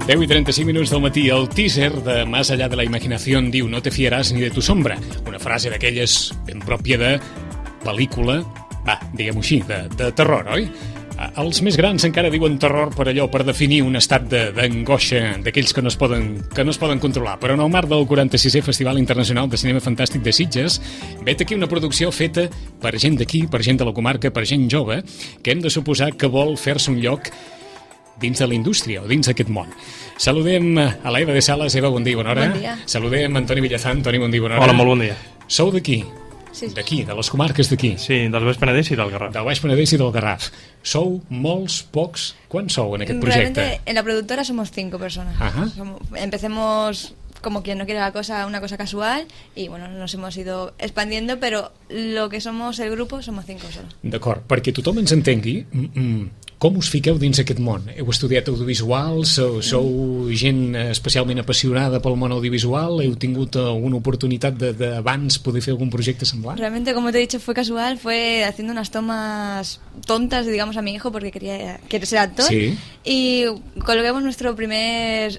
10:35 del matí. El teaser de Más allá de la imaginación diu: no te fiaràs ni de tu sombra. Una frase d'aquelles ben pròpia de pel·lícula, diguem-ho així, de terror, oi? Els més grans encara diuen terror per allò, per definir un estat d'angoixa d'aquells que no es poden controlar. Però en el marc del 46è Festival Internacional de Cinema Fantàstic de Sitges vet aquí una producció feta per gent d'aquí, per gent de la comarca, per gent jove, que hem de suposar que vol fer-se un lloc dins de la indústria o dins d'aquest món. Saludem a l'Eva de Sales. Eva, bon dia, bona hora. Bon dia. Saludem a Antoni Villazán. Toni, bon dia, bona hora. Hola, molt bon dia. Sou d'aquí? Sí. D'aquí, de les comarques d'aquí? Sí, del Baix Penedès i del Garraf. Del Baix Penedès i del Garraf. Sou molts, pocs? Quants sou en aquest projecte? Realmente en la productora somos 5 personas. Ajá. Empecemos como quien no quiere la cosa, una cosa casual, y bueno, nos hemos ido expandiendo, pero lo que somos el grupo somos 5 solo. D'acord, perquè tothom ens entengui, com us fiqueu dins aquest món? Heu estudiat audiovisual? Sou gent especialment apassionada pel món audiovisual? Heu tingut alguna oportunitat d'abans poder fer algun projecte semblant? Realmente, como te he dicho, fue casual, fue haciendo unas tomas tontas, digamos, a mi hijo porque quiere ser actor. Sí. Y colgamos nuestro primer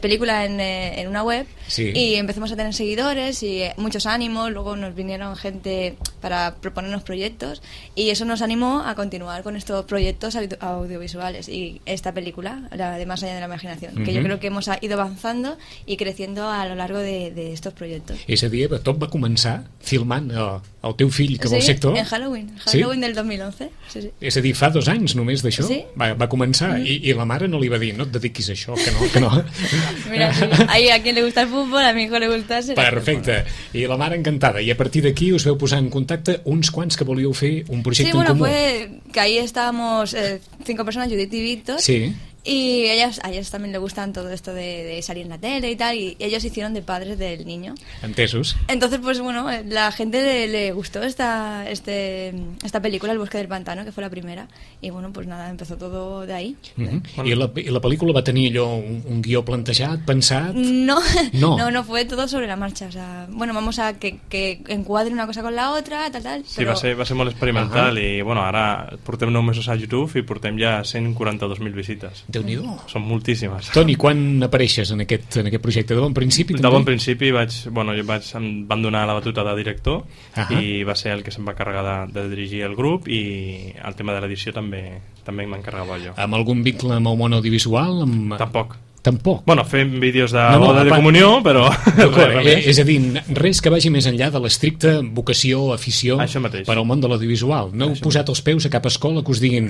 película en una web. Sí. Y empezamos a tener seguidores y muchos ánimos. Luego nos vinieron gente para proponernos proyectos y eso nos animó a continuar con estos proyectos audiovisuales. Y esta película, la de Más allá de la imaginación, que yo creo que hemos ido avanzando y creciendo a lo largo de estos proyectos. És a dir, Eva, tot va començar filmant el teu fill que vol Sí, ser actor? en Halloween Sí? del 2011. Sí. És a dir, fa 2 anys només d'això? Sí. Va començar i la mare no li va dir: no et dediquis a això, que no. Mira, sí, ahí a quien le gusta el fútbol, a mi hijo le gusta ser Perfecte. I la mare encantada. I a partir d'aquí us veu posar en contacte uns quants que volíeu fer un projecte Sí, bueno, en comú. fue que ahí estábamos 5 personas, Judith y Víctor. Sí. Y a ellas también le gustan todo esto de salir en la tele y tal, y ellos hicieron de padres del niño. Entesos. Entonces, pues bueno, la gente le gustó esta película, El bosque del pantano, que fue la primera, y bueno, pues nada, empezó todo de ahí. I la pel·lícula va tenir allò un guió plantejat, pensat? No, No. no, fue todo sobre la marcha. O sea, bueno, vamos a que encuadre una cosa con la otra, tal. Sí, pero... va ser molt experimental i bueno, ara portem 9 mesos a YouTube i portem ja 142.000 visites. Déu-n'hi-do. Són moltíssimes. Toni, quan apareixes en aquest projecte? De bon principi? De bon principi em van donar la batuta de director i va ser el que se'm va carregar de dirigir el grup, i el tema de l'edició també m'encarregava jo. Amb algun vincle amb el món audiovisual? Tampoc. Bueno, fem vídeos de boda de comunió, però... És a dir, res que vagi més enllà de l'estricta vocació, afició per al món de l'audiovisual. No heu posat els peus a cap escola que us diguin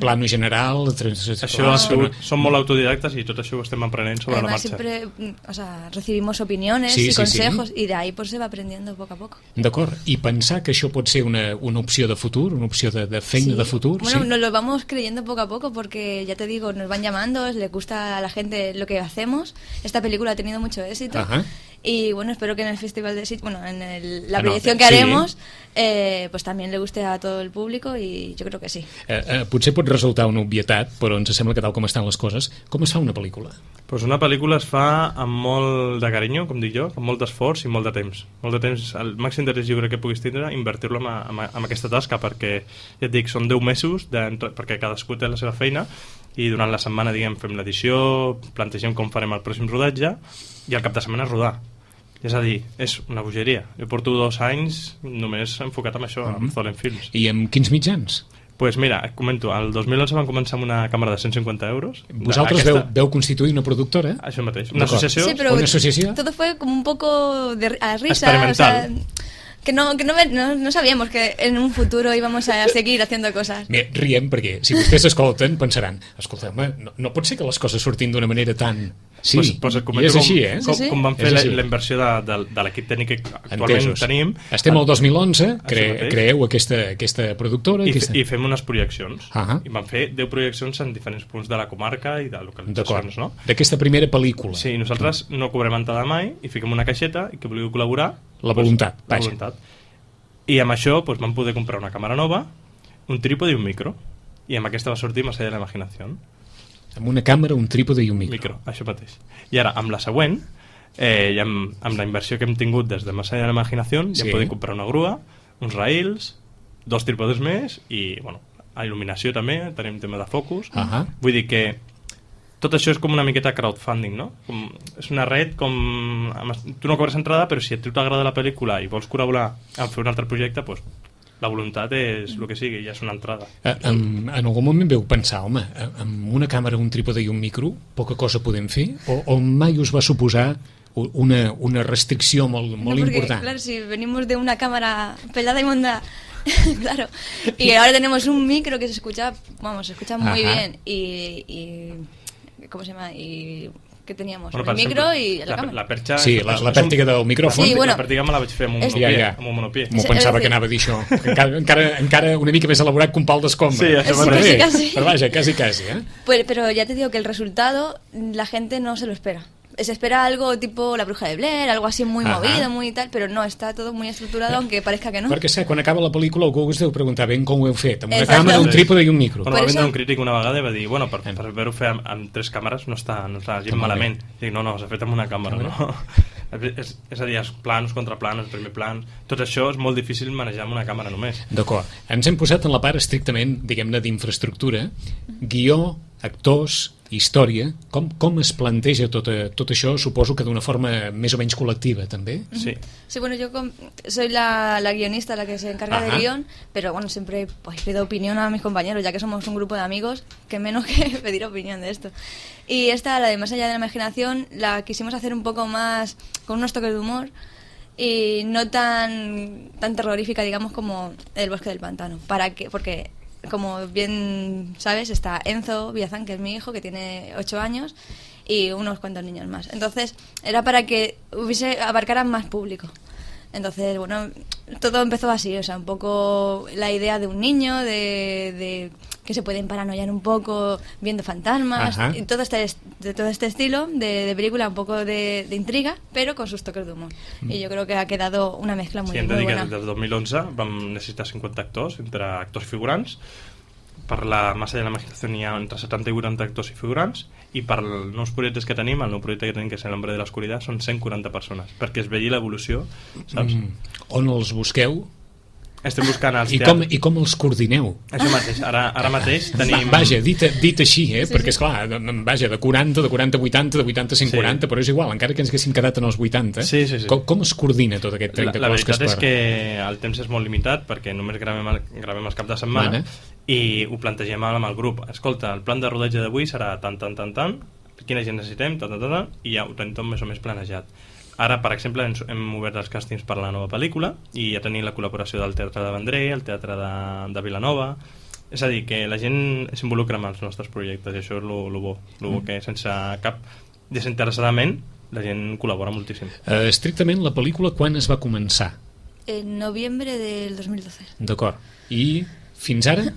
plano general... Som molt autodidactes i tot això ho estem aprenent sobre la marxa. Siempre, o sea, recibimos opiniones y consejos y de ahí pues se va aprendiendo poco a poco. D'acord, i pensar que això pot ser una opció de futur, una opció de feina de futur? Bueno, nos lo vamos creyendo poco a poco porque, ya te digo, nos van llamando, les gusta a la gente lo que hacemos. Esta película ha tenido mucho éxito. Ajá. Y bueno, espero que en el festival de Sitges, bueno, en la proyección que haremos, pues también le guste a todo el público, y yo creo que sí. Potser pot resultar una obvietat, però ens sembla que tal com estan les coses, com es fa una pel·lícula? Pues una pel·lícula es fa amb molt de carinyo, com dic jo, amb molt d'esforç i molt de temps. Molt de temps, el màxim d'interès lliure que puguis tindre, invertir-lo en aquesta tasca, perquè, ja et dic, són 10 mesos, perquè cadascú té la seva feina, i durant la setmana, diguem, fem l'edició, plantegem com farem el pròxim rodatge, i al cap de setmana rodar. És a dir, és una bogeria. Jo porto 2 anys només enfocat en això, amb Zolen Films. I amb quins mitjans? Pues mira, et comento, el 2011 vam començar amb una càmera de 150 euros. Vosaltres veu constituir una productora? Això mateix, una associació. Sí, pero una associació? todo fue como un poco a risa. Experimental. O sea, que no sabíamos que en un futuro íbamos a seguir haciendo cosas. Mira, riem perquè si vostès escolten pensaran, escolteu-me, no pot ser que les coses surtin d'una manera tan... Sí, pues et i comento és així, com van fer la inversió de l'equip tècnic que actualment tenim. Estem al 2011, creeu aquesta productora i fem unes projeccions. I vam fer 10 projeccions en diferents punts de la comarca i de localitzacions, no? D'aquesta primera pel·lícula. Sí, nosaltres no cobrem entrada mai i fiquem una caixeta i que voleu col·laborar. La voluntat. I amb això vam poder comprar una càmera nova, un trípode i un micro, i amb aquesta va sortir Más allá de la imaginación. Amb una càmera, un trípode i un micro. Això mateix. I ara, amb la següent, amb la inversió que hem tingut des de Más allá de la imaginación, ja podem comprar una grua, uns rails, 2 trípodes més i, bueno, a il·luminació també, tenim tema de focus. Vull dir que tot això és com una miqueta crowdfunding, no? És una red com... Tu no cobres entrada, però si a tu t'agrada la pel·lícula i vols col·laborar en fer un altre projecte, doncs la voluntat és el que sigui, ja és una entrada. En algun moment veu pensar, home, amb una càmera, un trípode i un micro, poca cosa podem fer? O mai us va suposar una restricció molt important? Claro, si venimos de una cámara pelada y monda, claro, y ahora tenemos un micro que se escucha muy bien y ¿cómo se llama? Y ¿qué teníamos? Bueno, el micro y la cámara. La perxa... Sí, la pèrtiga del micròfon. Sí, bueno, la pèrtiga me la vaig fer amb un monopié. M'ho pensava que anava a dir això. Encara una mica més elaborat que un pal d'escombra. Sí, això casi. Però vaja, casi, ¿eh? Pero ya te digo que el resultado la gente no se lo espera. Se espera algo tipo La Bruja de Blair, algo así muy movido, muy tal, pero no, está todo muy estructurado, aunque parezca que no. Perquè sé, quan acaba la pel·lícula algú us deu preguntar ben com ho heu fet, amb una càmera, un trípode i un micro. Bueno, va vindre un crític una vegada i va dir, bueno, per haver-ho fet amb 3 càmeres no està gens malament. Dic, no, s'ha fet amb una càmera, no? És a dir, els plans, contraplans, primer plan, tot això és molt difícil manejar amb una càmera només. D'acord. Ens hem posat en la part estrictament, diguem-ne, d'infraestructura, guió, actors, història. Com es planteja tot això? Suposo que d'una forma més o menys col·lectiva, també. Sí. Sí, bueno, yo soy la guionista, la que se encarga del guión, pero bueno, siempre pido opinión a mis compañeros, ya que somos un grupo de amigos, que menos que pedir opinión de esto. Y esta, la de Más allá de la imaginación, la quisimos hacer un poco más, con unos toques de humor, y no tan terrorífica, digamos, como El bosque del pantano. Porque como bien sabes, está Enzo Villazán, que es mi hijo, que tiene 8 años, y unos cuantos niños más. Entonces, era para que abarcaran más público. Entonces, bueno, todo empezó así, o sea, un poco la idea de un niño, de que se pueden paranoiar un poco viendo fantasmas, y todo este estilo de película, un poco de intriga, pero con sus toques de humor. Y yo creo que ha quedado una mezcla muy, muy buena. Des del 2011 vam necessitar 50 actors, entre actors i figurants. Per la Más allá de la imaginación hi ha entre 70 i 80 actors i figurants, i per els nous projectes que tenim, el nou projecte que tenim, que és l'Hombre de l'Oscuridad, són 140 persones, perquè es vegi l'evolució, saps? On els busqueu? Estem buscant els teatres. I com els coordineu? Això mateix, ara mateix tenim... Vaja, dit així, perquè esclar, vaja, de 40, de 40 a 80, de 80 a 140, però és igual, encara que ens haguéssim quedat en els 80, sí. Com es coordina tot aquest 30 La veritat és per... que el temps és molt limitat, perquè només gravem els caps de setmana, i ho plantegem amb el grup. Escolta, el plan de rodatge d'avui serà tant, quina gent necessitem, i ja ho tenim tot més o més planejat. Ara, per exemple, hem obert els càstings per a la nova pel·lícula i ja tenim la col·laboració del Teatre de Vendrell, el Teatre de Vilanova. És a dir, que la gent s'involucra amb els nostres projectes, i això és el bo, que sense cap desinteressadament la gent col·labora moltíssim. Estrictament, la pel·lícula quan es va començar? En noviembre del 2012. D'acord. I fins ara?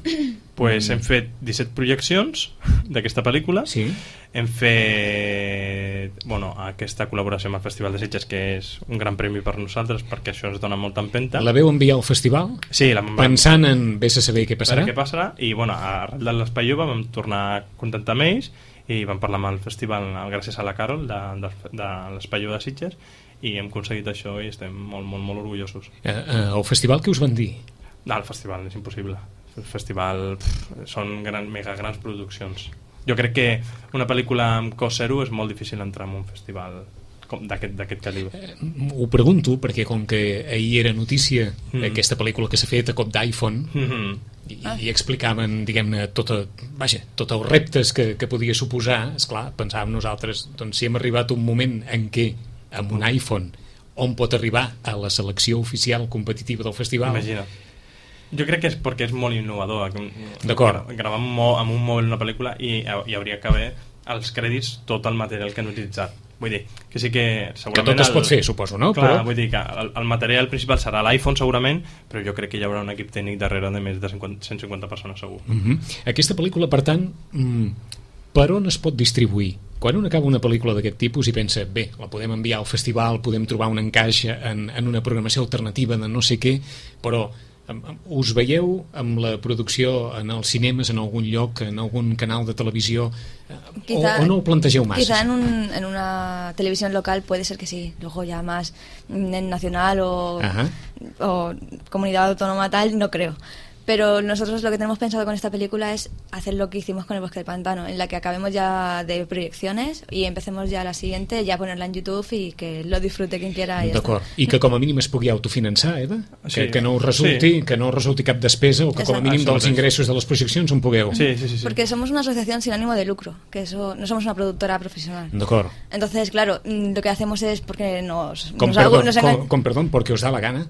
Pues hem fet 17 projeccions d'aquesta pel·lícula. Sí. Hem fet aquesta col·laboració amb el Festival de Sitges, que és un gran premi per nosaltres, perquè això ens dona molta empenta. La veu enviar al festival? Sí, pensant en vés a saber què passarà? Què passarà, i arrel de l'Espai Jove vam tornar a contactar amb ells i vam parlar amb el festival gràcies a la Carol de l'Espai Jove de Sitges, i hem aconseguit això i estem molt, molt, molt orgullosos. El festival què us van dir? No, el festival és impossible. El festival són mega grans produccions. Jo crec que una pel·lícula amb cost zero és molt difícil entrar en un festival d'aquest calibre. Ho pregunto perquè com que ahir era notícia aquesta pel·lícula que s'ha fet a cop d'iPhone i explicaven, diguem-ne, tots els reptes que podia suposar, esclar, pensàvem nosaltres, doncs si hem arribat a un moment en què amb un iPhone on pot arribar a la selecció oficial competitiva del festival. Imagina't. Jo crec que és perquè és molt innovador. D'acord. Gravar amb un mòbil una pel·lícula i hi hauria que haver als crèdits tot el material que han utilitzat. Vull dir, que sí que segurament... Que tot es pot fer, suposo, no? Clar, vull dir que el material principal serà l'iPhone segurament, però jo crec que hi haurà un equip tècnic darrere de més de 150 persones segur. Aquesta pel·lícula, per tant, per on es pot distribuir? Quan un acaba una pel·lícula d'aquest tipus i pensa, bé, la podem enviar al festival, podem trobar un encaix en una programació alternativa de no sé què, però us veieu amb la producció en els cinemes, en algun lloc, en algun canal de televisió, o no ho plantegeu más? Quizá en una televisión local puede ser que sí, luego ya más en nacional o comunidad autónoma tal, no creo. Pero nosotros lo que tenemos pensado con esta película es hacer lo que hicimos con El bosque del pantano, en la que acabemos ya de proyecciones y empecemos ya la siguiente, ya ponerla en YouTube i que lo disfrute quien quiera. D'acord. I que com a mínim es pugui autofinançar, Eva? Sí. Que no us resulti, que no resulti cap despesa o que com a mínim dels ingressos de les projeccions en pugueu. Sí. Porque somos una asociación sin ánimo de lucro, que eso no somos una productora profesional. D'acord. Entonces, claro, lo que hacemos es porque nos perdón, porque os da la gana.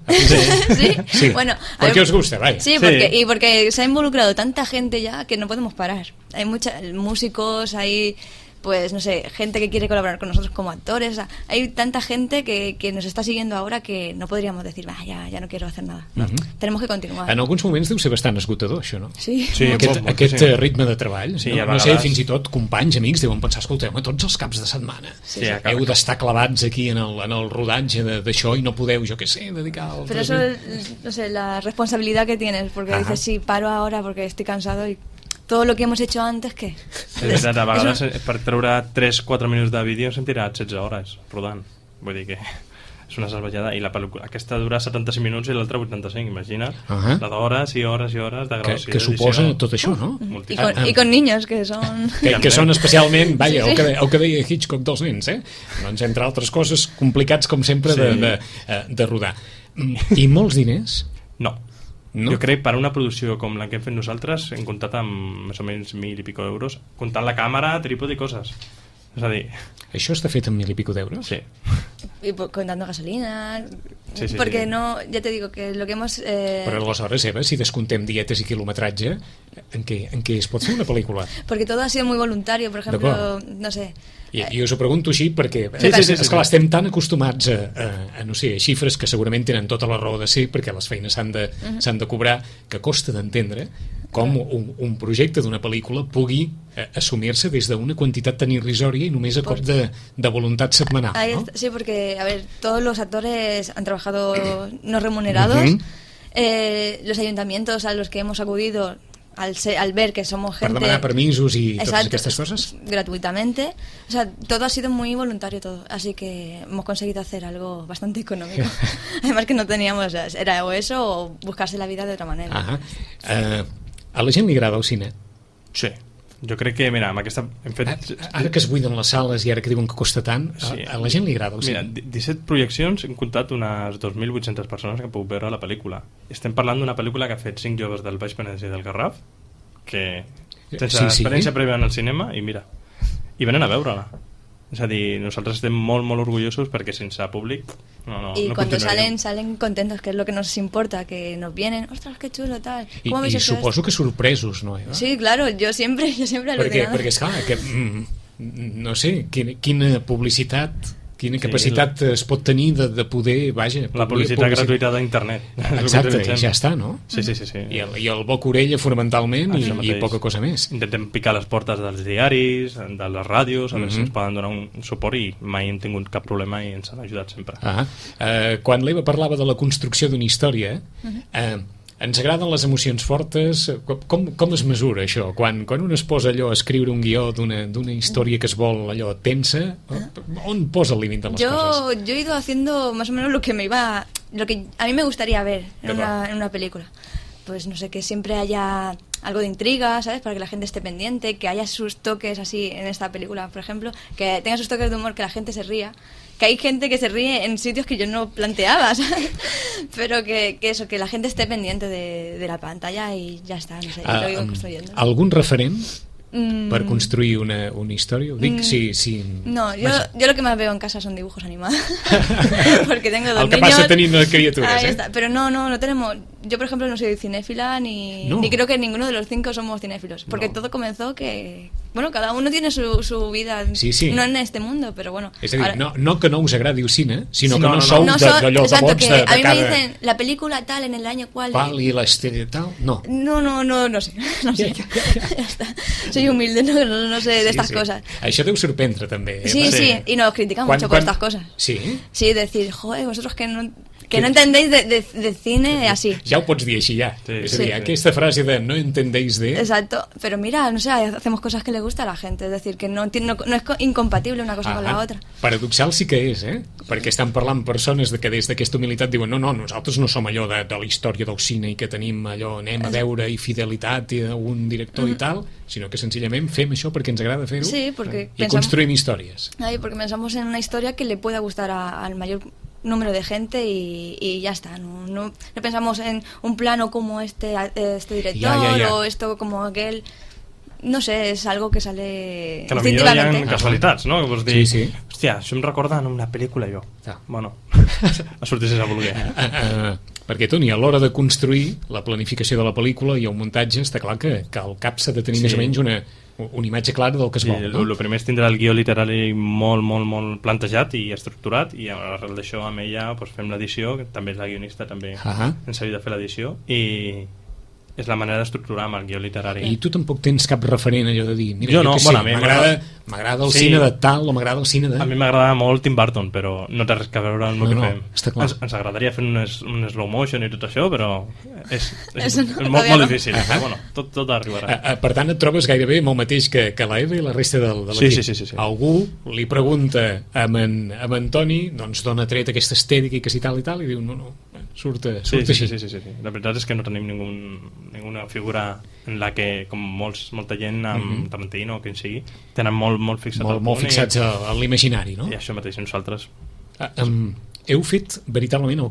Sí, bueno, porque os gusta, vaya. Sí, porque se ha involucrado tanta gente ya que no podemos parar. Hay muchos músicos, hay, pues no sé, gente que quiere colaborar con nosotros como actores. O sea, hay tanta gente que nos está siguiendo ahora que no podríamos decir, ya no quiero hacer nada. No, tenemos que continuar. En alguns moments deu ser bastant esgotador, això, no? Sí. Aquest ritme de treball. Sí, no sé, fins i tot companys, amics, deuen pensar, escolteu, tots els caps de setmana heu d'estar clavats aquí en el rodatge d'això i no podeu, jo què sé, dedicar... Pero eso es, no sé, la responsabilidad que tienes, porque dices, sí, paro ahora porque estoy cansado y todo lo que hemos hecho antes, què? És veritat, a vegades per treure 3-4 minuts de vídeo s'han tirat 16 hores rodant. Vull dir que és una salvajada. I la pel·lícula aquesta dura 75 minuts i l'altra 85, imagina't. La d'hores i hores i hores de gravació. Que suposa tot això, no? I con niños, que són... Que són especialment, vaja, el que deia Hitchcock dels nens, doncs entre altres coses complicats com sempre de rodar. I molts diners? No. Jo crec per una producció com la que hem fet nosaltres hem comptat amb més o menys 1.000 i pico euros, comptant la càmera, trípode i coses. És a dir... Això està fet amb 1.000 i pico d'euros? Sí. Y contando gasolina... Sí, porque no, ya te digo que lo que hemos... Però aleshores, Eva, si descontem dietes i quilometratge, en què es pot fer una pel·lícula? Porque todo ha sido muy voluntario, por ejemplo, no sé... I us ho pregunto així perquè esclar, estem tan acostumats a no sé, a xifres que segurament tenen tota la raó de ser perquè les feines s'han de cobrar, que costa d'entendre com un projecte d'una pel·lícula pugui assumir-se des d'una quantitat tan irrisòria i només a cop de voluntat setmanal, ¿no? Sí, porque, a ver, todos los actores han trabajado no remunerados, los ayuntamientos a los que hemos acudido al ver que somos gente... Per demanar permisos i totes aquestes cosas. Gratuitamente. O sea, todo ha sido muy voluntario todo. Así que hemos conseguido hacer algo bastante económico. Además que no teníamos... Era o eso o buscarse la vida de otra manera. A la gent li agrada el cine? Sí. Jo crec que, mira, amb aquesta... Ara que es buiden les sales i ara que diuen que costa tant, a la gent li agrada el cine. Mira, 17 projeccions, hem comptat unes 2.800 persones que han pogut veure la pel·lícula. Estem parlant d'una pel·lícula que ha fet 5 joves del Baix Penedès i del Garraf, que sense experiència prèvia en el cinema, i mira, i venen a veure-la. És a dir, nosaltres estem molt, molt orgullosos perquè sense públic y cuando salen contentos, que es lo que nos importa, que nos vienen, ostras, qué chulo, tal. I suposo que sorpresos, no, Eva? Sí, claro, jo sempre perquè esclar, que, no sé, quina publicitat, quina capacitat es pot tenir de poder, vaja... La publicitat gratuïta d'internet. Exacte, i ja està, no? Sí. I el boca-orella fonamentalment i poca cosa més. Intentem picar les portes dels diaris, de les ràdios, a veure si ens poden donar un suport i mai hem tingut cap problema i ens han ajudat sempre. Quan l'Eva parlava de la construcció d'una història, ens agraden les emocions fortes. Com es mesura això? Quan un es posa allò a escriure un guió d'una història que es vol allò tensa, on posa el límit de les coses? Yo he ido haciendo más o menos lo que a mí me gustaría ver en una película. Pues no sé, que siempre haya algo de intriga, ¿sabes? Para que la gente esté pendiente, que haya sus toques así en esta película, por ejemplo, que tenga sus toques de humor, que la gente se ría, que hay gente que se ríe en sitios que yo no planteaba, ¿sabes? Pero que eso, que la gente esté pendiente de la pantalla y ya está, no sé, lo iba construyendo. ¿Algún referent per construir una història? Ho dic, sí. No, yo lo que más veo en casa son dibujos animados. Porque tengo 2 niños. El que pasa teniendo criaturas, Ahí está. Pero no tenemos... Yo, por ejemplo, no soy cinéfila ni creo que ninguno de los 5 somos cinéfilos. Porque todo comenzó que... Bueno, cada uno tiene su vida, no en este mundo, pero bueno. És a dir, no que no us agradi el cine, sinó que no sou d'allò de bots de cada... A mí me dicen, la película tal, en el año cual... ¿Cuál y la estrella tal? No. No sé. Ya está. Soy humilde, no sé de estas cosas. Això deu sorprendre també. Sí, y nos criticamos mucho por estas cosas. Sí. Sí, decir, joder, vosotros que que no entendéis de cine así. Ja ho pots dir així, ja. Sí, és a dir, sí. aquesta frase de no entendéis de... Exacto, pero mira, no sé, hacemos cosas que le gusta a la gente, es decir, que no es incompatible una cosa con la otra. Paradoxal sí que és, perquè estan parlant persones que des d'aquesta humilitat diuen no, nosaltres no som allò de la història del cine i que tenim allò, anem a veure i fidelitat i un director i tal, sinó que senzillament fem això perquè ens agrada fer-ho i construïm històries. Porque pensamos en una historia que le pueda gustar al mayor número de gente y ya está. No pensamos en un plano como este director o esto como aquel. No sé, és algo que sale que potser hi ha casualitats, no? Que vols dir, sí. Hòstia, això em recorda en una pel·lícula jo. Bueno, a sortir sense voler. Perquè, Toni, a l'hora de construir la planificació de la pel·lícula i el muntatge, està clar que al cap s'ha de tenir més o menys una imatge clara del que es vol. El primer és tindre el guió literari molt plantejat i estructurat, i arrel d'això amb ella fem l'edició, que també és la guionista, també ens ajuda a fer l'edició, i és la manera d'estructurar amb el guió literari. I tu tampoc tens cap referent allò de dir, mira, jo no, m'agrada el cine de tal o m'agrada el cine de... A mi m'agrada molt Tim Burton, però no té res a veure amb el que fem. Ens agradaria fer un slow motion i tot això, però és molt difícil. Bueno, tot arribarà. Per tant, et trobes gairebé amb el mateix que la Eva i la resta de l'equip. Sí. Algú li pregunta a en Toni, doncs dona tret aquesta estètica i que si tal i tal, i diu, no, surt així. Sí. La veritat és que no tenim ninguna figura en la que, com molta gent amb Tarantino o quin sigui, tenen molt fixats al punt. Molt fixats a l'imaginari, no? I això mateix nosaltres. Heu fet veritablement el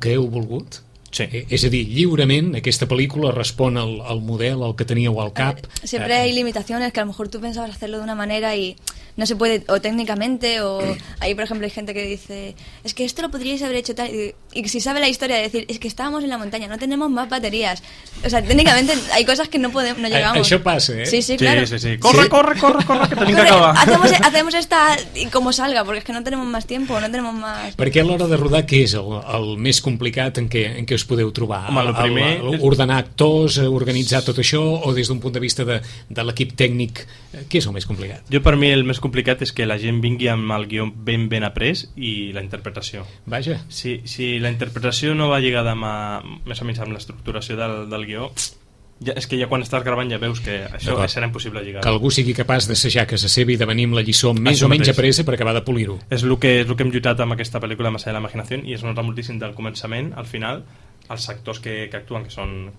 que heu volgut? Sí. És a dir, lliurement aquesta pel·lícula respon al model, al que teníeu al cap? Siempre hay limitaciones que a lo mejor tú pensabas hacerlo de una manera y no se puede, o técnicamente, o ahí por ejemplo hay gente que dice, es que esto lo podríais haber hecho tal, y si sabe la historia de decir, es que estábamos en la montaña, no tenemos más baterías, o sea, técnicamente hay cosas que no llegamos. Això passa, Sí, claro. Sí. Corre, que tenim que acabar. Hacemos esta y como salga, porque es que no tenemos más tiempo, no tenemos más... Perquè a l'hora de rodar, què és el més complicat en què us podeu trobar? Home, el primer... Ordenar actors, organitzar tot això, o des d'un punt de vista de l'equip tècnic, què és el més complicat? Jo, per mi, el més complicat és que la gent vingui amb el guió ben après i la interpretació. Vaja. Si la interpretació no va lligada més o menys amb l'estructuració del guió, és que ja quan estàs gravant ja veus que això serà impossible lligar. Que algú sigui capaç d'assajar casa seva i de venir amb la lliçó més o menys apresa per acabar de polir-ho. És el que hem lluitat amb aquesta pel·lícula Más allá de la imaginación, i es nota moltíssim del començament al final. Els actors que actuen,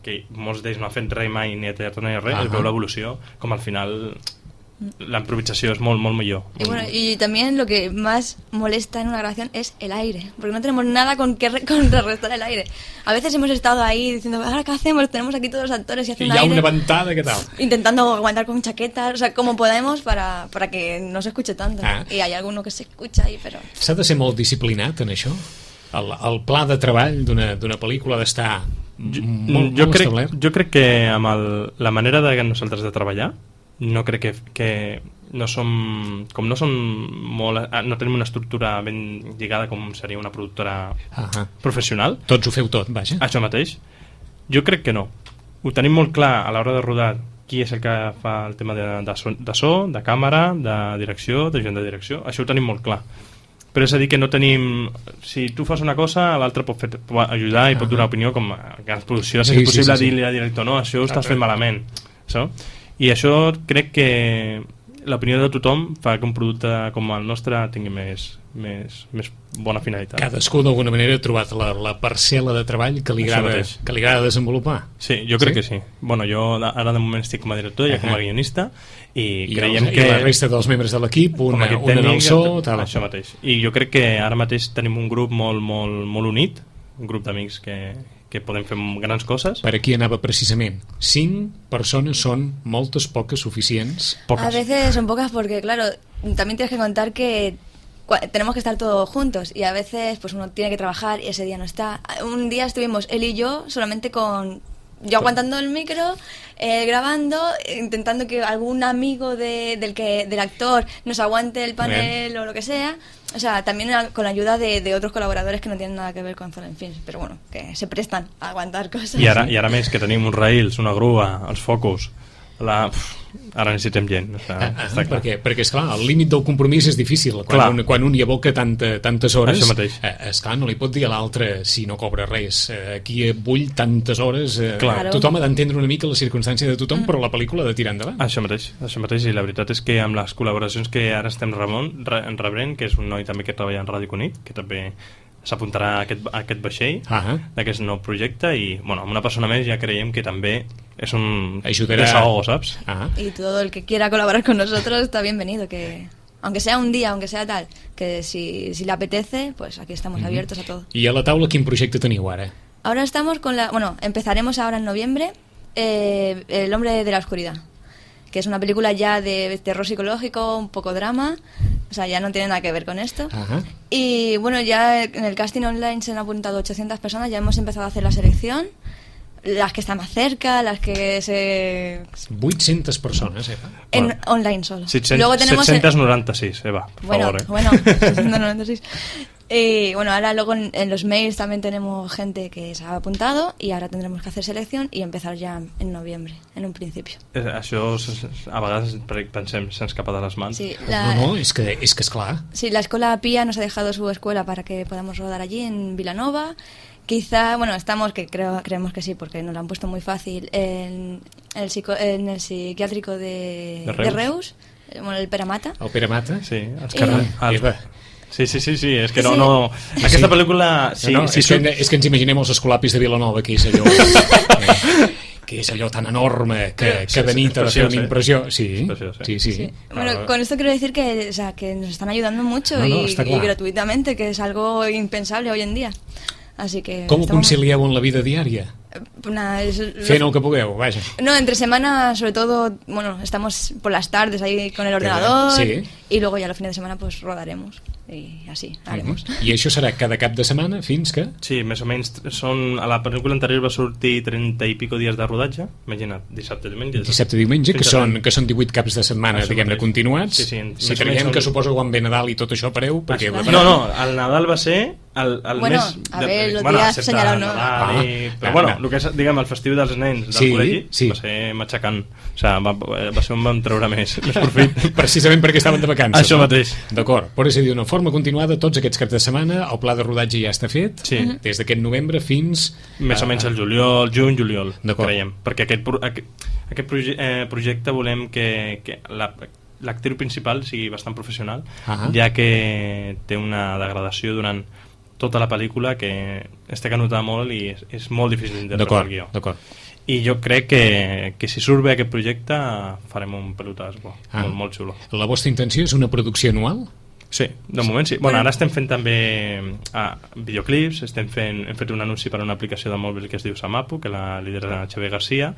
que molts d'ells no han fet res mai ni teatre ni res, es veu l'evolució, com al final la improvisación es muy mejor. Y bueno, y también lo que más molesta en una grabación es el aire, porque no tenemos nada con que contrarrestar el aire. A veces hemos estado ahí diciendo, ¿ahora qué hacemos? Tenemos aquí todos los actores y hacen aire. Y ya una ventada, ¿qué tal? Intentando aguantar con chaquetas, o sea, como podemos para que no se escuche tanto. Y hay alguno que se escucha ahí, però... S'ha de ser molt disciplinat en això? El pla de treball d'una pel·lícula ha d'estar molt establert? Jo crec que amb la manera de nosaltres de treballar, no crec que no som no tenim una estructura ben lligada com seria una productora professional. Tots ho feu tot, vaja. Això mateix. Jo crec que no. Ho tenim molt clar a l'hora de rodar qui és el que fa el tema de so, de càmera, de direcció, de gent de direcció. Això ho tenim molt clar. Però és a dir que no tenim... Si tu fas una cosa, l'altre pot ajudar i pot donar opinió, com a grans produccions. És impossible dir-li al director, no, això ho estàs fent malament. I això crec que l'opinió de tothom fa que un producte com el nostre tingui més bona finalitat. Cadascú d'alguna manera ha trobat la parcel·la de treball que li agrada desenvolupar. Sí, jo crec que sí. Bueno, jo ara de moment estic com a director i com a guionista i creiem que... I la resta dels membres de l'equip, un en el so... Això mateix. I jo crec que ara mateix tenim un grup molt unit, un grup d'amics que podem fer grans coses. Per aquí anava precisament. 5 persones son moltes, poques, suficients? Pocas. A veces son pocas porque, claro, también tienes que contar que tenemos que estar todos juntos y a veces pues uno tiene que trabajar y ese día no está. Un día estuvimos él y yo solamente con... Yo aguantando el micro, grabando, intentando que algún amigo del actor nos aguante el panel o lo que sea. O sea, también con la ayuda de otros colaboradores que no tienen nada que ver con Zona en Films, pero bueno, que se prestan a aguantar cosas. I ara més que tenim uns rails, una grua, els focus, Ara necessitem gent. Està clar. Perquè esclar, el límit del compromís és difícil. Quan un hi aboca tantes hores, això mateix. Esclar, no li pot dir a l'altre si no cobra res. Aquí vull tantes hores. Claro. Tothom ha d'entendre una mica la circumstància de tothom, però la pel·lícula ha de tirar endavant. Això mateix, i la veritat és que amb les col·laboracions que ara estem rebent, que és un noi també que treballa en Ràdio Cunit, que també s'apuntarà a aquest vaixell d'aquest nou projecte, i amb una persona més ja creiem que també es un desahogo, ¿sabes? Y todo el que quiera colaborar con nosotros está bienvenido, que aunque sea un día, aunque sea tal, que si le apetece, pues aquí estamos abiertos a todo. I a la taula quin projecte teniu ara? Ahora estamos con empezaremos ahora en noviembre El hombre de la oscuridad, que es una película ya de terror psicológico, un poco drama, o sea, ya no tiene nada que ver con esto. Y bueno, ya en el casting online se han apuntado 800 personas, ya hemos empezado a hacer la selección, las que están más cerca, las que se... 800 persones, Eva. Online solo. 796, Eva, por favor. Bueno, 796. Y bueno, ahora luego en los mails también tenemos gente que se ha apuntado, y ahora tendremos que hacer selección y empezar ya en noviembre, en un principio. Això a vegades pensem se'ns escapa de las mans. Sí, No, es que es clar. Sí, la escuela Pía nos ha dejado su escuela para que podamos rodar allí en Vilanova. Quizá, creemos que sí, porque nos lo han puesto muy fácil, en el psiquiátrico de Reus, el Peramata. El Peramata? Sí, Eva. Sí, és que no... Aquesta pel·lícula... És que ens imaginem els escolapis de Vilanova, que és allò... que és allò tan enorme que de nit ha de fer una impressió. Sí. Bueno, con esto quiero decir que nos están ayudando mucho y gratuitamente, que es algo impensable hoy en día. Así que... Com ho concilieu en la vida diària? Fent el que pugueu, vaja. No, entre semana, sobre todo, estamos por las tardes ahí con el ordenador, y luego ya los fines de semana pues rodaremos, y así haremos. I això serà cada cap de setmana fins que? Sí, més o menys a la pel·lícula anterior va sortir 30 i pico dies de rodatge, imagina't, dissabte, diumenge, que són 18 caps de setmana, diguem-ne, continuats. Si creiem que suposo quan ve Nadal i tot això pareu, perquè... No, el Nadal va ser el mes... A ver, los días señalados, no. Però bueno, el que és, diguem, el festiu dels nens del col·legi va ser matxacant, o sigui, va ser on vam treure més profit. Precisament perquè estaven de vacances. Això mateix. D'acord, però és a dir, d'una forma continuada, tots aquests caps de setmana, el pla de rodatge ja està fet, des d'aquest novembre fins... Més o menys el juny-juliol, creiem, perquè aquest projecte volem que l'actriu principal sigui bastant professional, ja que té una degradació durant tota la pel·lícula que es té que notar molt i és molt difícil d'interpretar el guió. I jo crec que si surt bé aquest projecte farem un pelotàs molt xulo. La vostra intenció és una producció anual? Sí, de moment sí. Bueno, ara estem fent també videoclips, hem fet un anunci per a una aplicació de mòbil que es diu Samapu, que la lidera Xavier Garcia.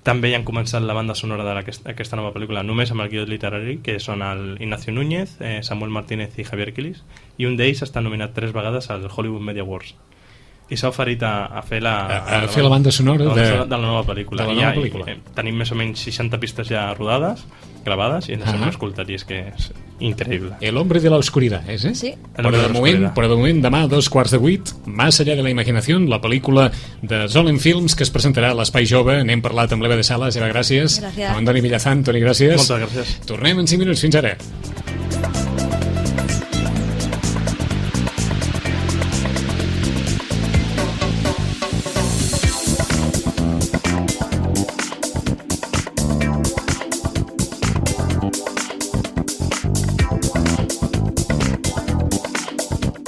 També ja han començat la banda sonora d'aquesta nova pel·lícula només amb el guió literari, que són el Ignacio Núñez, Samuel Martínez i Javier Quilis, i un d'ells està nominat 3 vegades als Hollywood Media Awards. I s'ha oferit a fer la banda sonora de la nova pel·lícula. Tenim més o menys 60 pistes ja rodades, gravades, i ens hem escoltat, i és que és increïble. El hombre de la oscuridad, ¿eh? Sí. Però de moment, demà a 2:15, Más allá de la imaginación, la pel·lícula de Zolen Films, que es presentarà a l'Espai Jove. N'hem parlat amb l'Eva de Sales. Eva, gràcies. Amb Antoni Villazán, Toni, gràcies. Moltes gràcies. Tornem en 5 minuts. Fins ara.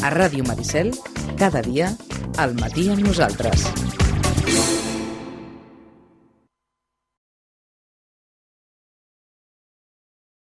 A Ràdio Maricel, cada dia, al matí amb nosaltres.